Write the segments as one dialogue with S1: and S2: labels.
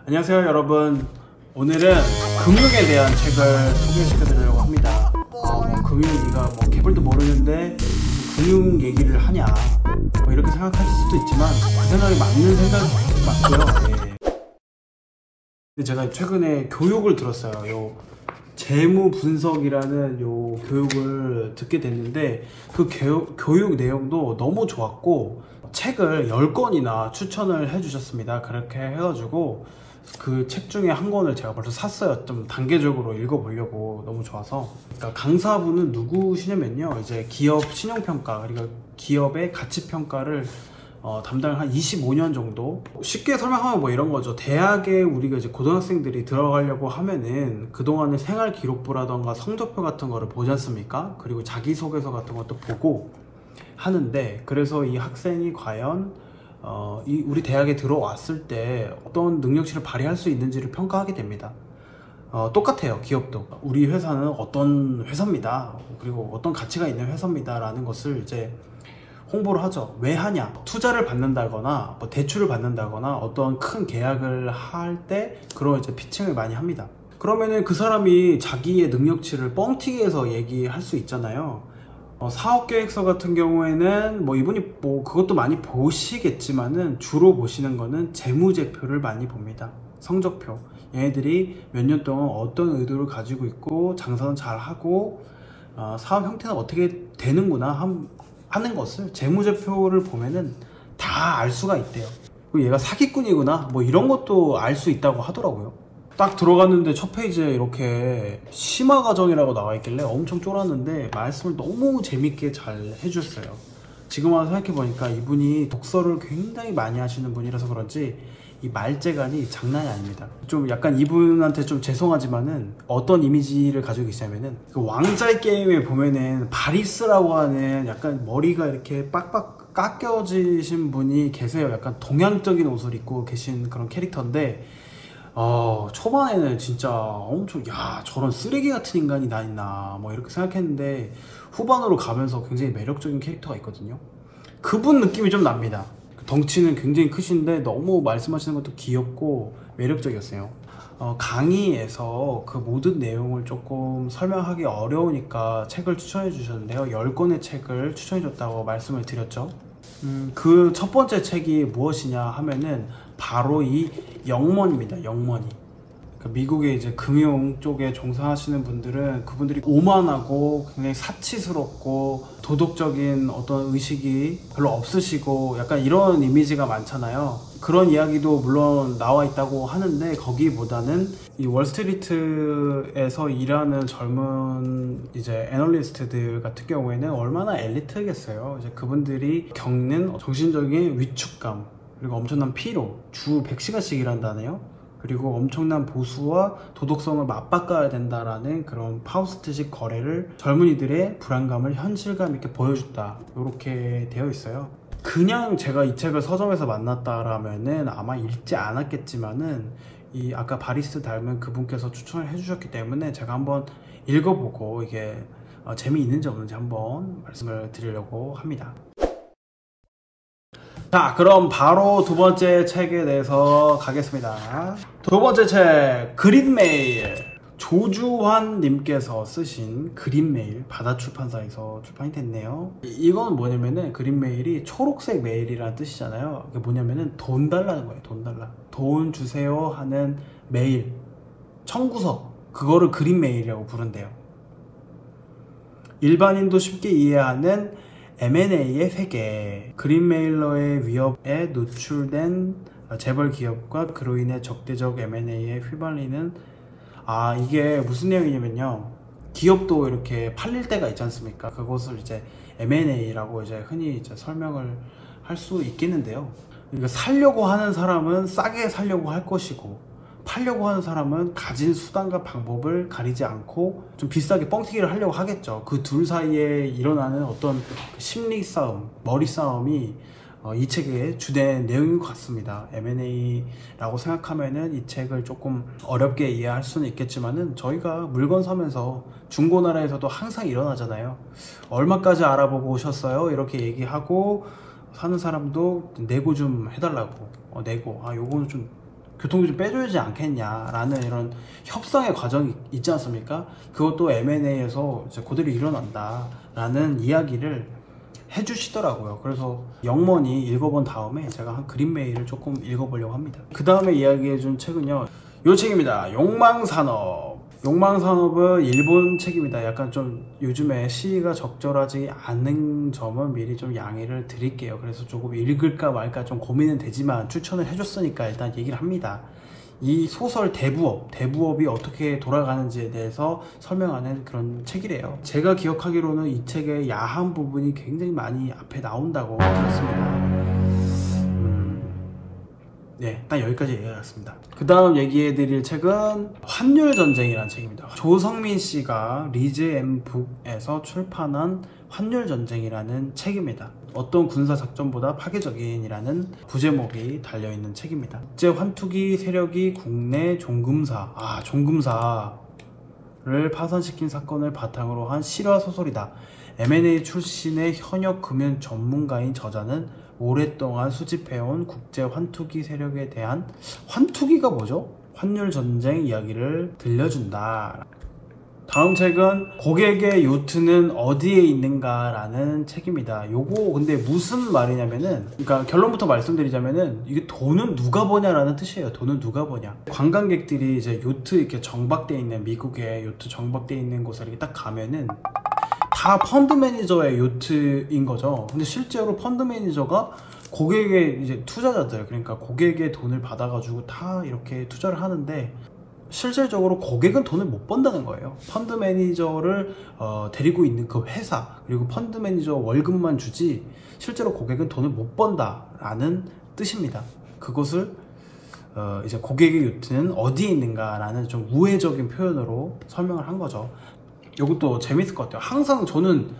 S1: 안녕하세요 여러분. 오늘은 금융에 대한 책을 소개시켜 드리려고 합니다. 금융 네가 개불도 모르는데 무슨 금융 얘기를 하냐 이렇게 생각하실 수도 있지만 그 생각이 맞는 생각이 맞고요. 근데 제가 최근에 교육을 들었어요. 요 재무 분석이라는 요 교육을 듣게 됐는데 그 교육 내용도 너무 좋았고 책을 10권이나 추천을 해주셨습니다. 그렇게 해가지고 그 책 중에 한 권을 제가 벌써 샀어요. 좀 단계적으로 읽어보려고. 너무 좋아서. 그러니까 강사분은 누구시냐면요, 이제 기업 신용평가 그리고 기업의 가치평가를 담당을 한 25년 정도. 쉽게 설명하면 뭐 이런 거죠. 대학에 우리가 이제 고등학생들이 들어가려고 하면은 그동안의 생활 기록부라던가 성적표 같은 거를 보지 않습니까? 그리고 자기소개서 같은 것도 보고 하는데, 그래서 이 학생이 과연 우리 대학에 들어왔을 때 어떤 능력치를 발휘할 수 있는지를 평가하게 됩니다. 똑같아요. 기업도 우리 회사는 어떤 회사입니다, 그리고 어떤 가치가 있는 회사입니다 라는 것을 이제 홍보를 하죠. 왜 하냐? 투자를 받는다거나 뭐 대출을 받는다거나 어떤 큰 계약을 할 때 그런 이제 피칭을 많이 합니다. 그러면은 그 사람이 자기의 능력치를 뻥튀기해서 얘기할 수 있잖아요. 사업계획서 같은 경우에는 뭐 이분이 뭐 그것도 많이 보시겠지만은 주로 보시는 거는 재무제표를 많이 봅니다. 성적표. 얘네들이 몇 년 동안 어떤 의도를 가지고 있고 장사는 잘 하고 사업 형태는 어떻게 되는구나 하는 것을 재무제표를 보면은 다 알 수가 있대요. 그리고 얘가 사기꾼이구나 뭐 이런 것도 알 수 있다고 하더라고요. 딱 들어갔는데 첫 페이지에 이렇게 심화과정이라고 나와 있길래 엄청 쫄았는데 말씀을 너무 재밌게 잘 해주셨어요. 지금 와서 생각해보니까 이분이 독서를 굉장히 많이 하시는 분이라서 그런지 이 말재간이 장난이 아닙니다. 좀 약간 이분한테 좀 죄송하지만은 어떤 이미지를 가지고 계시냐면은 그 왕자의 게임에 보면은 바리스라고 하는 약간 머리가 이렇게 빡빡 깎여지신 분이 계세요. 약간 동양적인 옷을 입고 계신 그런 캐릭터인데 초반에는 진짜 엄청 저런 쓰레기 같은 인간이 다 있나 뭐 이렇게 생각했는데 후반으로 가면서 굉장히 매력적인 캐릭터가 있거든요. 그분 느낌이 좀 납니다. 덩치는 굉장히 크신데 너무 말씀하시는 것도 귀엽고 매력적이었어요. 강의에서 그 모든 내용을 조금 설명하기 어려우니까 책을 추천해 주셨는데요. 10권의 책을 추천해 줬다고 말씀을 드렸죠. 그 첫 번째 책이 무엇이냐 하면은 바로 이 영먼입니다. 영먼이. 그러니까 미국의 이제 금융 쪽에 종사하시는 분들은 그분들이 오만하고 굉장히 사치스럽고 도덕적인 어떤 의식이 별로 없으시고 약간 이런 이미지가 많잖아요. 그런 이야기도 물론 나와 있다고 하는데 거기보다는 이 월스트리트에서 일하는 젊은 이제 애널리스트들 같은 경우에는 얼마나 엘리트겠어요. 이제 그분들이 겪는 정신적인 위축감 그리고 엄청난 피로, 주 100시간씩 일한다네요. 그리고 엄청난 보수와 도덕성을 맞바꿔야 된다라는 그런 파우스트식 거래를 젊은이들의 불안감을 현실감 있게 보여준다, 이렇게 되어 있어요. 그냥 제가 이 책을 서점에서 만났다라면은 아마 읽지 않았겠지만은 이 아까 바리스 닮은 그분께서 추천을 해주셨기 때문에 제가 한번 읽어보고 이게 재미있는지 없는지 한번 말씀을 드리려고 합니다. 자, 그럼 바로 두 번째 책에 대해서 가겠습니다. 두 번째 책, 그린메일. 조주환 님께서 쓰신 그린메일, 바다출판사에서 출판이 됐네요. 이건 뭐냐면은 그린메일이 초록색 메일이라는 뜻이잖아요. 이게 뭐냐면은 돈 달라는 거예요. 돈 달라. 돈 주세요 하는 메일, 청구서, 그거를 그린메일이라고 부른대요. 일반인도 쉽게 이해하는 M&A의 세계. 그린메일러의 위협에 노출된 재벌 기업과 그로 인해 적대적 M&A에 휘말리는, 이게 무슨 내용이냐면요, 기업도 이렇게 팔릴 때가 있지 않습니까? 그것을 이제 M&A라고 이제 흔히 이제 설명을 할 수 있겠는데요. 그러니까 살려고 하는 사람은 싸게 살려고 할 것이고, 팔려고 하는 사람은 가진 수단과 방법을 가리지 않고 좀 비싸게 뻥튀기를 하려고 하겠죠. 그 둘 사이에 일어나는 어떤 심리 싸움, 머리 싸움이 이 책의 주된 내용인 것 같습니다. M&A라고 생각하면은 이 책을 조금 어렵게 이해할 수는 있겠지만은 저희가 물건 사면서 중고나라에서도 항상 일어나잖아요. 얼마까지 알아보고 오셨어요? 이렇게 얘기하고 사는 사람도 내고 좀 해달라고, 내고 요거는 좀 교통비 좀 빼줘야지 않겠냐라는 이런 협상의 과정이 있지 않습니까? 그것도 M&A에서 이제 그대로 일어난다라는 이야기를 해주시더라고요. 그래서 영원히 읽어본 다음에 제가 한 그린메일을 조금 읽어보려고 합니다. 그 다음에 이야기해준 책은요, 요 책입니다. 욕망산업. 욕망산업은 일본 책입니다. 약간 좀 요즘에 시기가 적절하지 않은 점은 미리 좀 양해를 드릴게요. 그래서 조금 읽을까 말까 좀 고민은 되지만 추천을 해줬으니까 일단 얘기를 합니다. 이 소설 대부업이 어떻게 돌아가는지에 대해서 설명하는 그런 책이래요. 제가 기억하기로는 이 책의 야한 부분이 굉장히 많이 앞에 나온다고 들었습니다. 네, 딱 여기까지 얘기하겠습니다. 그 다음 얘기해드릴 책은 환율전쟁이라는 책입니다. 조성민 씨가 리즈 앤 북에서 출판한 환율전쟁이라는 책입니다. 어떤 군사작전보다 파괴적인이라는 부제목이 달려있는 책입니다. 국제 환투기 세력이 국내 종금사를 파산시킨 사건을 바탕으로 한 실화소설이다. M&A 출신의 현역 금융 전문가인 저자는 오랫동안 수집해온 국제 환투기 세력에 대한, 환투기가 뭐죠? 환율 전쟁 이야기를 들려준다. 다음 책은 고객의 요트는 어디에 있는가 라는 책입니다. 요거 근데 무슨 말이냐면은, 그러니까 결론부터 말씀드리자면은 이게 돈은 누가 버냐라는 뜻이에요. 돈은 누가 버냐. 관광객들이 이제 요트 이렇게 정박돼 있는, 미국의 요트 정박돼 있는 곳에 이렇게 딱 가면은 다 펀드 매니저의 요트인 거죠. 근데 실제로 펀드 매니저가 고객의 이제 투자자들, 그러니까 고객의 돈을 받아가지고 다 이렇게 투자를 하는데, 실질적으로 고객은 돈을 못 번다는 거예요. 펀드 매니저를 데리고 있는 그 회사, 그리고 펀드 매니저 월급만 주지 실제로 고객은 돈을 못 번다라는 뜻입니다. 그것을 이제 고객의 요트는 어디에 있는가 라는 좀 우회적인 표현으로 설명을 한 거죠. 이것도 재밌을 것 같아요. 항상 저는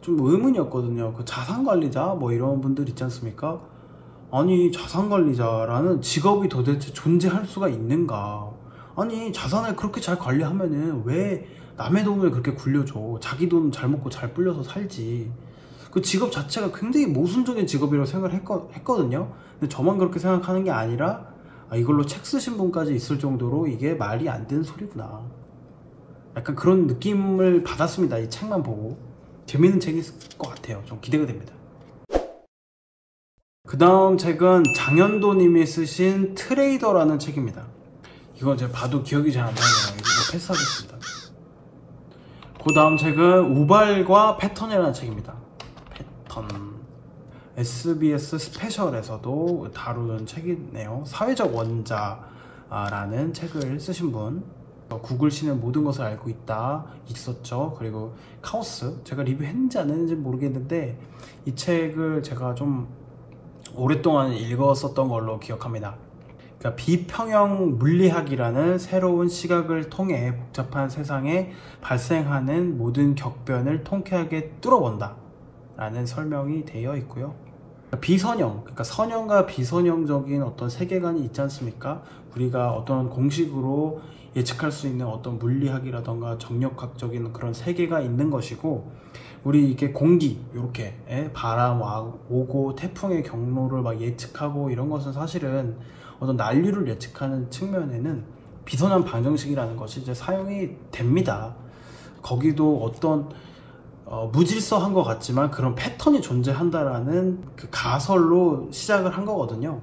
S1: 좀 의문이었거든요. 그 자산관리자 뭐 이런 분들 있지 않습니까? 아니, 자산관리자라는 직업이 도대체 존재할 수가 있는가? 아니, 자산을 그렇게 잘 관리하면은 왜 남의 돈을 그렇게 굴려줘? 자기 돈 잘 먹고 잘 불려서 살지. 그 직업 자체가 굉장히 모순적인 직업이라고 생각을 했거든요. 근데 저만 그렇게 생각하는 게 아니라, 이걸로 책 쓰신 분까지 있을 정도로 이게 말이 안 되는 소리구나, 약간 그런 느낌을 받았습니다. 이 책만 보고. 재밌는 책일 것 같아요. 좀 기대가 됩니다. 그 다음 책은 장현도 님이 쓰신 트레이더라는 책입니다. 이건 제가 봐도 기억이 잘 안 나네요. 이거 패스하겠습니다. 그 다음 책은 우발과 패턴이라는 책입니다. 패턴. SBS 스페셜에서도 다루는 책이네요. 사회적 원자라는 책을 쓰신 분. 구글 씨는 모든 것을 알고 있다 있었죠. 그리고 카오스, 제가 리뷰했는지 안 했는지 모르겠는데 이 책을 제가 좀 오랫동안 읽었었던 걸로 기억합니다. 그러니까 비평형 물리학이라는 새로운 시각을 통해 복잡한 세상에 발생하는 모든 격변을 통쾌하게 뚫어본다 라는 설명이 되어 있고요. 비선형, 그러니까 선형과 비선형적인 어떤 세계관이 있지 않습니까? 우리가 어떤 공식으로 예측할 수 있는 어떤 물리학이라던가 정력학적인 그런 세계가 있는 것이고, 우리 이게 공기, 이렇게 바람 오고 태풍의 경로를 막 예측하고 이런 것은 사실은 어떤 난류를 예측하는 측면에는 비선형 방정식이라는 것이 이제 사용이 됩니다. 거기도 어떤 무질서한 것 같지만 그런 패턴이 존재한다라는 그 가설로 시작을 한 거거든요.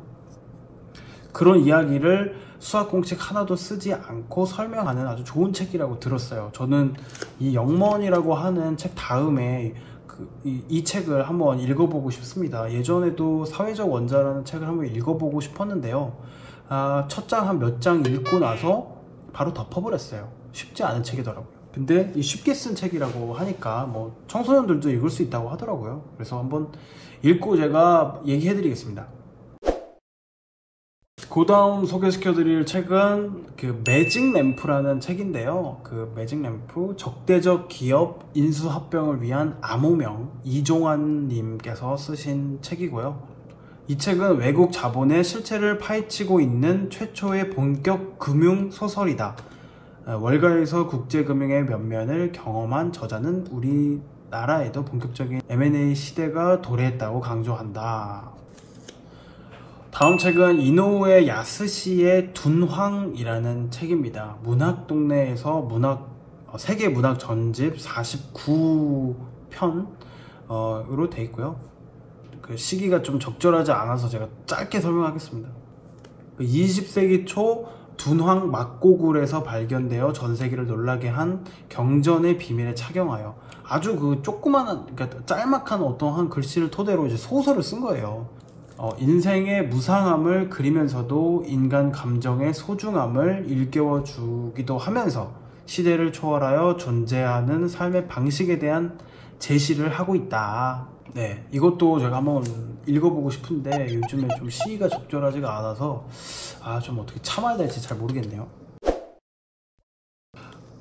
S1: 그런 이야기를 수학 공식 하나도 쓰지 않고 설명하는 아주 좋은 책이라고 들었어요. 저는 이 영먼이라고 하는 책 다음에 이 책을 한번 읽어보고 싶습니다. 예전에도 사회적 원자라는 책을 한번 읽어보고 싶었는데요. 첫 장 한 몇 장 읽고 나서 바로 덮어버렸어요. 쉽지 않은 책이더라고요. 근데 이 쉽게 쓴 책이라고 하니까 뭐 청소년들도 읽을 수 있다고 하더라고요. 그래서 한번 읽고 제가 얘기해 드리겠습니다. 그 다음 소개시켜드릴 책은 그 매직 램프라는 책인데요. 그 매직 램프, 적대적 기업 인수합병을 위한 암호명, 이종환 님께서 쓰신 책이고요. 이 책은 외국 자본의 실체를 파헤치고 있는 최초의 본격 금융 소설이다. 월가에서 국제금융의 면면을 경험한 저자는 우리나라에도 본격적인 M&A 시대가 도래했다고 강조한다. 다음 책은 이노우에 야스시의 둔황이라는 책입니다. 문학동네에서 세계 문학 전집 49편으로 되어 있고요. 그 시기가 좀 적절하지 않아서 제가 짧게 설명하겠습니다. 20세기 초 둔황 막고굴에서 발견되어 전 세계를 놀라게 한 경전의 비밀에 착용하여 아주 그 조그마한, 그러니까 짤막한 어떠한 글씨를 토대로 이제 소설을 쓴 거예요. 인생의 무상함을 그리면서도 인간 감정의 소중함을 일깨워 주기도 하면서 시대를 초월하여 존재하는 삶의 방식에 대한 제시를 하고 있다. 네, 이것도 제가 한번 읽어보고 싶은데 요즘에 좀 시기가 적절하지가 않아서 좀 어떻게 참아야 될지 잘 모르겠네요.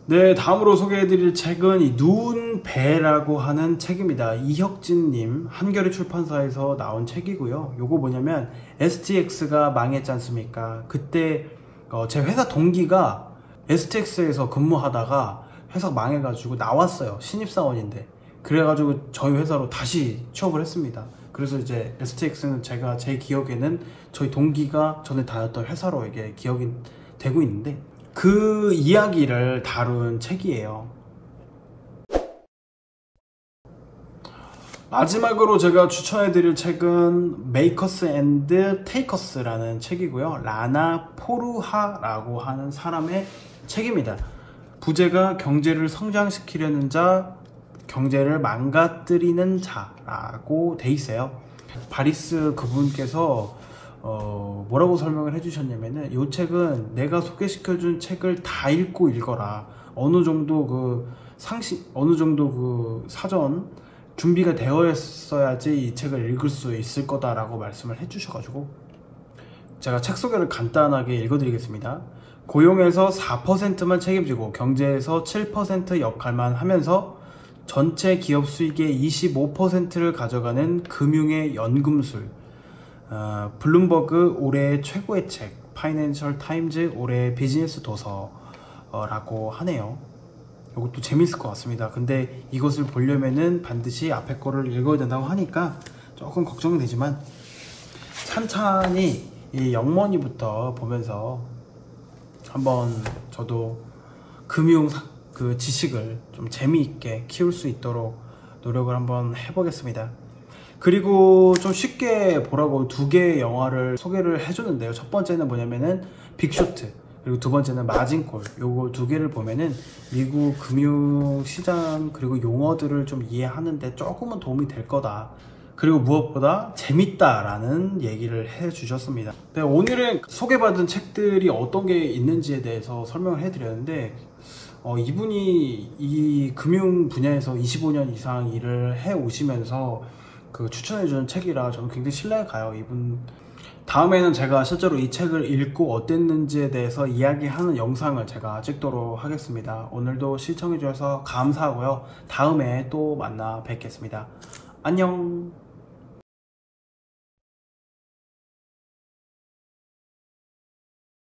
S1: 네, 다음으로 소개해드릴 책은 이 누운 배라고 하는 책입니다. 이혁진님 한겨레 출판사에서 나온 책이고요. 요거 뭐냐면 STX가 망했지 않습니까? 그때 제 회사 동기가 STX에서 근무하다가 회사 망해가지고 나왔어요. 신입사원인데. 그래가지고 저희 회사로 다시 취업을 했습니다. 그래서 이제 STX는 제 기억에는 저희 동기가 전에 다녔던 회사로 이게 기억이 되고 있는데 그 이야기를 다룬 책이에요. 마지막으로 제가 추천해드릴 책은 메이커스 앤드 테이커스라는 책이고요. 라나 포르하라고 하는 사람의 책입니다. 부제가 경제를 성장시키려는 자, 경제를 망가뜨리는 자라고 돼 있어요. 바리스 그분께서 뭐라고 설명을 해주셨냐면은 이 책은 내가 소개시켜준 책을 다 읽고 읽어라. 어느 정도 그 사전 준비가 되어 있어야지 이 책을 읽을 수 있을 거다라고 말씀을 해주셔가지고 제가 책 소개를 간단하게 읽어드리겠습니다. 고용에서 4%만 책임지고 경제에서 7% 역할만 하면서 전체 기업 수익의 25%를 가져가는 금융의 연금술. 블룸버그 올해의 최고의 책, 파이낸셜 타임즈 올해의 비즈니스 도서라고 하네요. 이것도 재밌을 것 같습니다. 근데 이것을 보려면은 반드시 앞에 거를 읽어야 된다고 하니까 조금 걱정이 되지만 찬찬히 이 영문위부터 보면서 한번 저도 금융 그 지식을 좀 재미있게 키울 수 있도록 노력을 한번 해보겠습니다. 그리고 좀 쉽게 보라고 2개의 영화를 소개를 해줬는데요. 첫 번째는 뭐냐면은 빅쇼트, 그리고 두 번째는 마진콜. 요거 2개를 보면은 미국 금융시장 그리고 용어들을 좀 이해하는데 조금은 도움이 될 거다. 그리고 무엇보다 재밌다라는 얘기를 해주셨습니다. 네, 오늘은 소개받은 책들이 어떤 게 있는지에 대해서 설명을 해드렸는데 이분이 이 금융 분야에서 25년 이상 일을 해 오시면서 그 추천해주는 책이라 저는 굉장히 신뢰가 가요. 이분 다음에는 제가 실제로 이 책을 읽고 어땠는지에 대해서 이야기하는 영상을 제가 찍도록 하겠습니다. 오늘도 시청해주셔서 감사하고요. 다음에 또 만나 뵙겠습니다. 안녕.